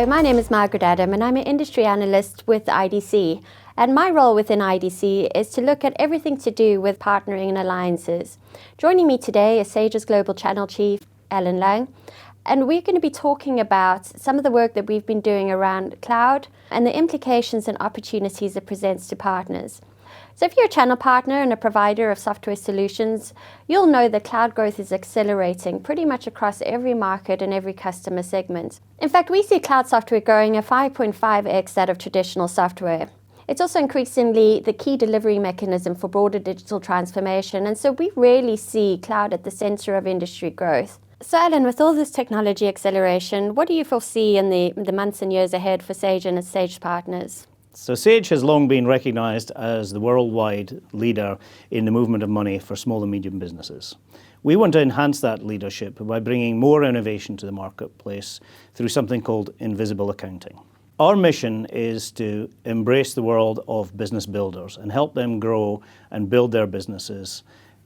Hello, my name is Margaret Adam and I'm an industry analyst with IDC. And my role within IDC is to look at everything to do with partnering and alliances. Joining me today is Sage's Global Channel Chief, Alan Laing. And we're going to be talking about some of the work that we've been doing around cloud and the implications and opportunities it presents to partners. So if you're a channel partner and a provider of software solutions, you'll know that cloud growth is accelerating pretty much across every market and every customer segment. In fact, we see cloud software growing at 5.5x that of traditional software. It's also increasingly the key delivery mechanism for broader digital transformation, and so we really see cloud at the center of industry growth. So Alan, with all this technology acceleration, what do you foresee in the months and years ahead for Sage and its Sage partners? So Sage has long been recognised as the worldwide leader in the movement of money for small and medium businesses. We want to enhance that leadership by bringing more innovation to the marketplace through something called invisible accounting. Our mission is to embrace the world of business builders and help them grow and build their businesses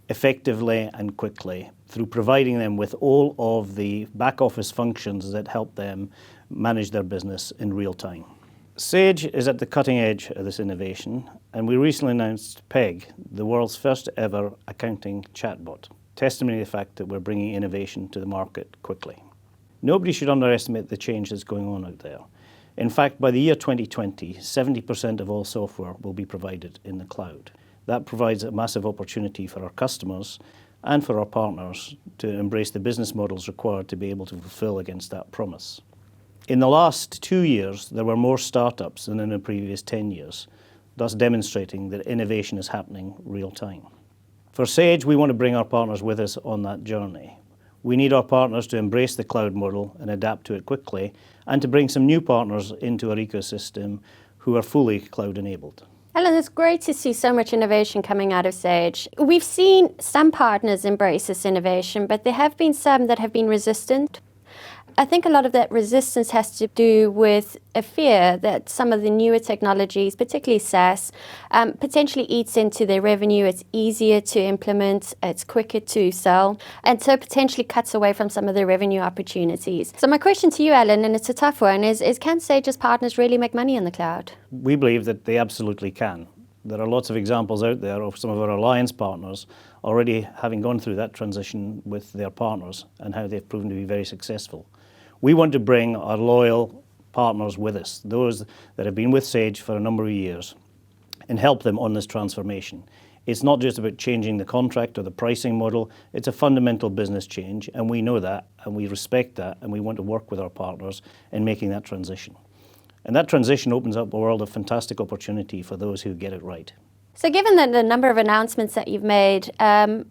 effectively and quickly through providing them with all of the back office functions that help them manage their business in real time. Sage is at the cutting edge of this innovation, and we recently announced PEG, the world's first ever accounting chatbot, testimony to the fact that we're bringing innovation to the market quickly. Nobody should underestimate the change that's going on out there. In fact, by the year 2020, 70% of all software will be provided in the cloud. That provides a massive opportunity for our customers and for our partners to embrace the business models required to be able to fulfill against that promise. In the last 2 years, there were more startups than in the previous 10 years, thus demonstrating that innovation is happening real time. For Sage, we want to bring our partners with us on that journey. We need our partners to embrace the cloud model and adapt to it quickly, and to bring some new partners into our ecosystem who are fully cloud enabled. Alan, it's great to see so much innovation coming out of Sage. We've seen some partners embrace this innovation, but there have been some that have been resistant. I think a lot of that resistance has to do with a fear that some of the newer technologies, particularly SaaS, potentially eats into their revenue. It's easier to implement, it's quicker to sell, and so potentially cuts away from some of the revenue opportunities. So my question to you, Alan, and it's a tough one, is can Sage's partners really make money in the cloud? We believe that they absolutely can. There are lots of examples out there of some of our alliance partners already having gone through that transition with their partners and how they've proven to be very successful. We want to bring our loyal partners with us, those that have been with Sage for a number of years, and help them on this transformation. It's not just about changing the contract or the pricing model, it's a fundamental business change, and we know that, and we respect that, and we want to work with our partners in making that transition. And that transition opens up a world of fantastic opportunity for those who get it right. So given the number of announcements that you've made,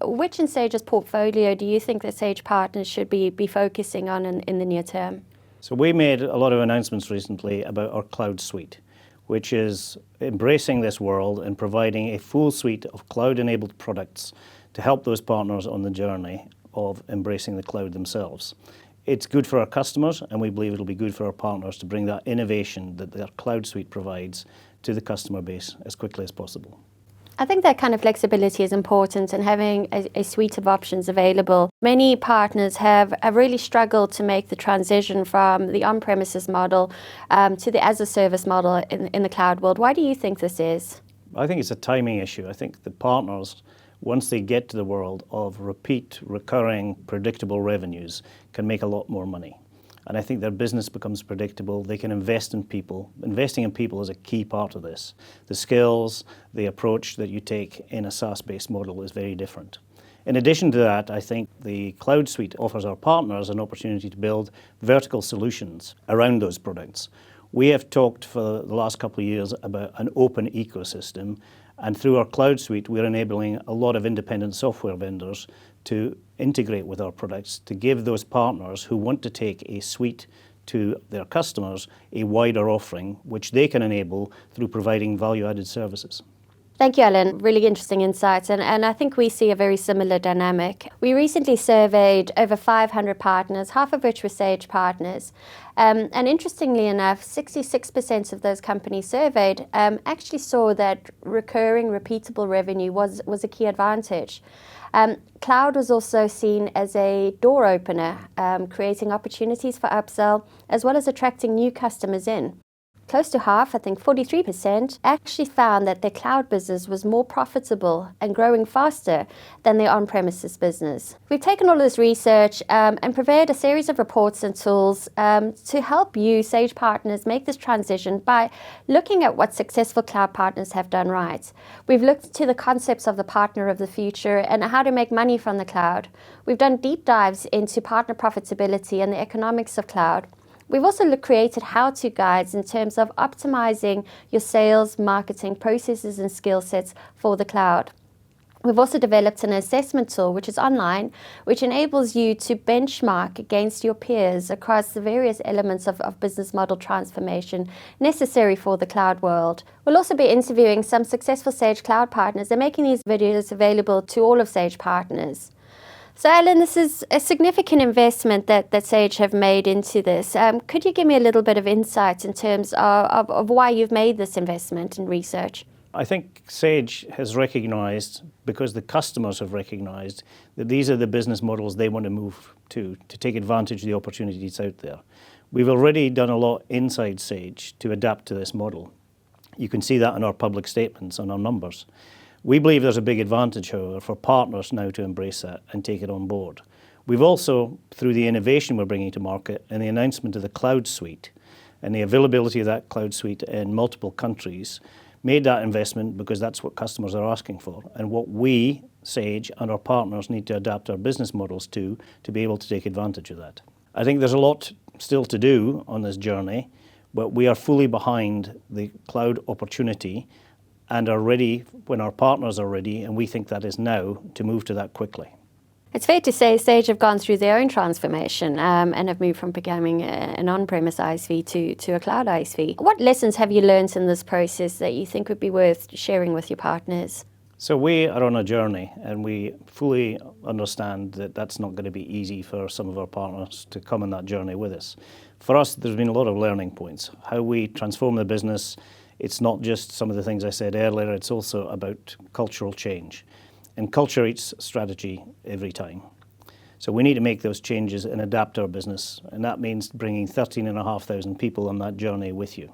which in Sage's portfolio do you think that Sage partners should be focusing on in the near term? So we made a lot of announcements recently about our cloud suite, which is embracing this world and providing a full suite of cloud-enabled products to help those partners on the journey of embracing the cloud themselves. It's good for our customers, and we believe it'll be good for our partners to bring that innovation that their cloud suite provides to the customer base as quickly as possible. I think that kind of flexibility is important, and having a suite of options available. Many partners have really struggled to make the transition from the on-premises model to the as-a-service model in the cloud world. Why do you think this is? I think it's a timing issue. I think the partners, once they get to the world of repeat, recurring, predictable revenues, can make a lot more money. And I think their business becomes predictable. They can invest in people. Investing in people is a key part of this. The skills, the approach that you take in a SaaS-based model is very different. In addition to that, I think the cloud suite offers our partners an opportunity to build vertical solutions around those products. We have talked for the last couple of years about an open ecosystem, and through our cloud suite, we're enabling a lot of independent software vendors to integrate with our products to give those partners who want to take a suite to their customers a wider offering, which they can enable through providing value-added services. Thank you, Alan. Really interesting insights, and I think we see a very similar dynamic. We recently surveyed over 500 partners, half of which were Sage partners. And interestingly enough, 66% of those companies surveyed actually saw that recurring, repeatable revenue was a key advantage. Cloud was also seen as a door opener, creating opportunities for upsell, as well as attracting new customers in. Close to half, I think 43%, actually found that their cloud business was more profitable and growing faster than their on-premises business. We've taken all of this research and prepared a series of reports and tools to help you, Sage partners, make this transition by looking at what successful cloud partners have done right. We've looked to the concepts of the partner of the future and how to make money from the cloud. We've done deep dives into partner profitability and the economics of cloud. We've also created how-to guides in terms of optimizing your sales, marketing, processes and skill sets for the cloud. We've also developed an assessment tool, which is online, which enables you to benchmark against your peers across the various elements of business model transformation necessary for the cloud world. We'll also be interviewing some successful Sage Cloud partners and making these videos available to all of Sage partners. So Alan, this is a significant investment that Sage have made into this. Could you give me a little bit of insight in terms of why you've made this investment in research? I think Sage has recognised, because the customers have recognised, that these are the business models they want to move to take advantage of the opportunities out there. We've already done a lot inside Sage to adapt to this model. You can see that in our public statements, on our numbers. We believe there's a big advantage, however, for partners now to embrace that and take it on board. We've also, through the innovation we're bringing to market and the announcement of the Cloud Suite and the availability of that Cloud Suite in multiple countries, made that investment because that's what customers are asking for and what we, Sage, and our partners need to adapt our business models to be able to take advantage of that. I think there's a lot still to do on this journey, but we are fully behind the cloud opportunity and are ready when our partners are ready, and we think that is now, to move to that quickly. It's fair to say Sage have gone through their own transformation and have moved from becoming an on-premise ISV to a cloud ISV. What lessons have you learned in this process that you think would be worth sharing with your partners? So we are on a journey, and we fully understand that that's not going to be easy for some of our partners to come on that journey with us. For us, there's been a lot of learning points. How we transform the business. It's not just some of the things I said earlier, it's also about cultural change. And culture eats strategy every time. So we need to make those changes and adapt our business. And that means bringing 13,500 people on that journey with you,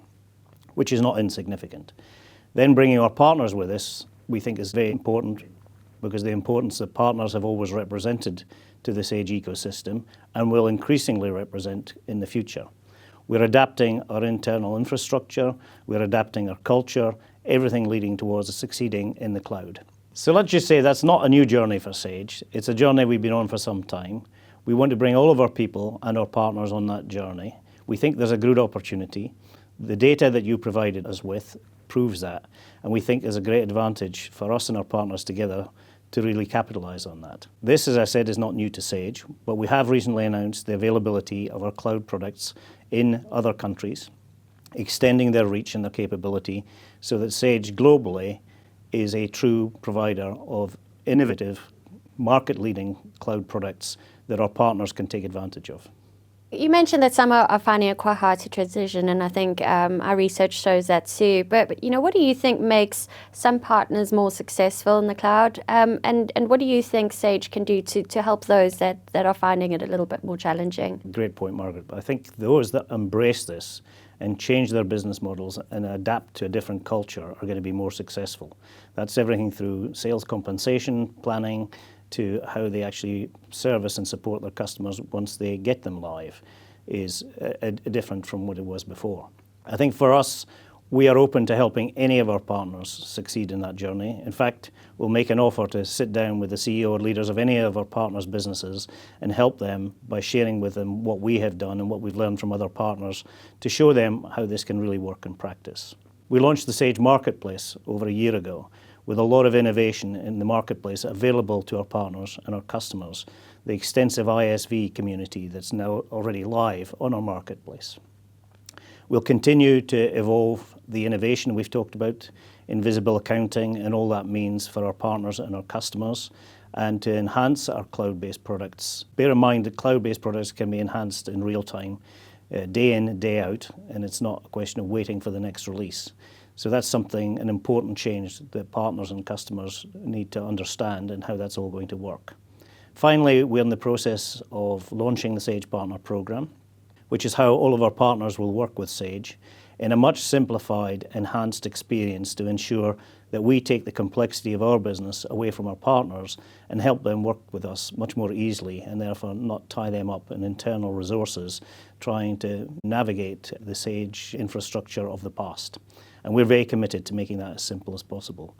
which is not insignificant. Then bringing our partners with us, we think is very important, because the importance that partners have always represented to the Sage ecosystem and will increasingly represent in the future. We're adapting our internal infrastructure, we're adapting our culture, everything leading towards succeeding in the cloud. So let's just say that's not a new journey for Sage. It's a journey we've been on for some time. We want to bring all of our people and our partners on that journey. We think there's a good opportunity. The data that you provided us with proves that, and we think there's a great advantage for us and our partners together to really capitalise on that. This, as I said, is not new to Sage, but we have recently announced the availability of our cloud products in other countries, extending their reach and their capability so that Sage globally is a true provider of innovative, market-leading cloud products that our partners can take advantage of. You mentioned that some are finding it quite hard to transition, and I think our research shows that too. But what do you think makes some partners more successful in the cloud? And what do you think Sage can do to help those that are finding it a little bit more challenging? Great point, Margaret. I think those that embrace this and change their business models and adapt to a different culture are going to be more successful. That's everything through sales compensation planning, to how they actually service and support their customers once they get them live is different from what it was before. I think for us, we are open to helping any of our partners succeed in that journey. In fact, we'll make an offer to sit down with the CEO or leaders of any of our partners' businesses and help them by sharing with them what we have done and what we've learned from other partners to show them how this can really work in practice. We launched the Sage Marketplace over a year ago, with a lot of innovation in the marketplace available to our partners and our customers, the extensive ISV community that's now already live on our marketplace. We'll continue to evolve the innovation we've talked about invisible accounting and all that means for our partners and our customers, and to enhance our cloud-based products. Bear in mind that cloud-based products can be enhanced in real time, day in, day out, and it's not a question of waiting for the next release. So that's something, an important change that partners and customers need to understand and how that's all going to work. Finally, we're in the process of launching the Sage Partner Programme, which is how all of our partners will work with Sage in a much simplified, enhanced experience to ensure that we take the complexity of our business away from our partners and help them work with us much more easily, and therefore not tie them up in internal resources trying to navigate the Sage infrastructure of the past. And we're very committed to making that as simple as possible.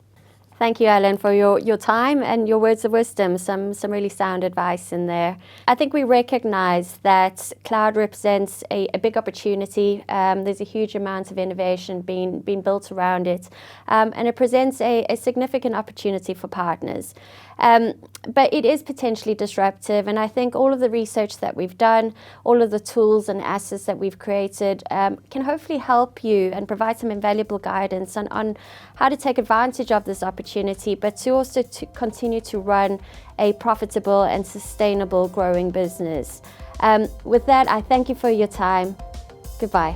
Thank you, Alan, for your time and your words of wisdom, some really sound advice in there. I think we recognize that cloud represents a big opportunity. There's a huge amount of innovation being built around it, and it presents a significant opportunity for partners. But it is potentially disruptive, and I think all of the research that we've done, all of the tools and assets that we've created can hopefully help you and provide some invaluable guidance on how to take advantage of this opportunity, but to also to continue to run a profitable and sustainable growing business. With that, I thank you for your time. Goodbye.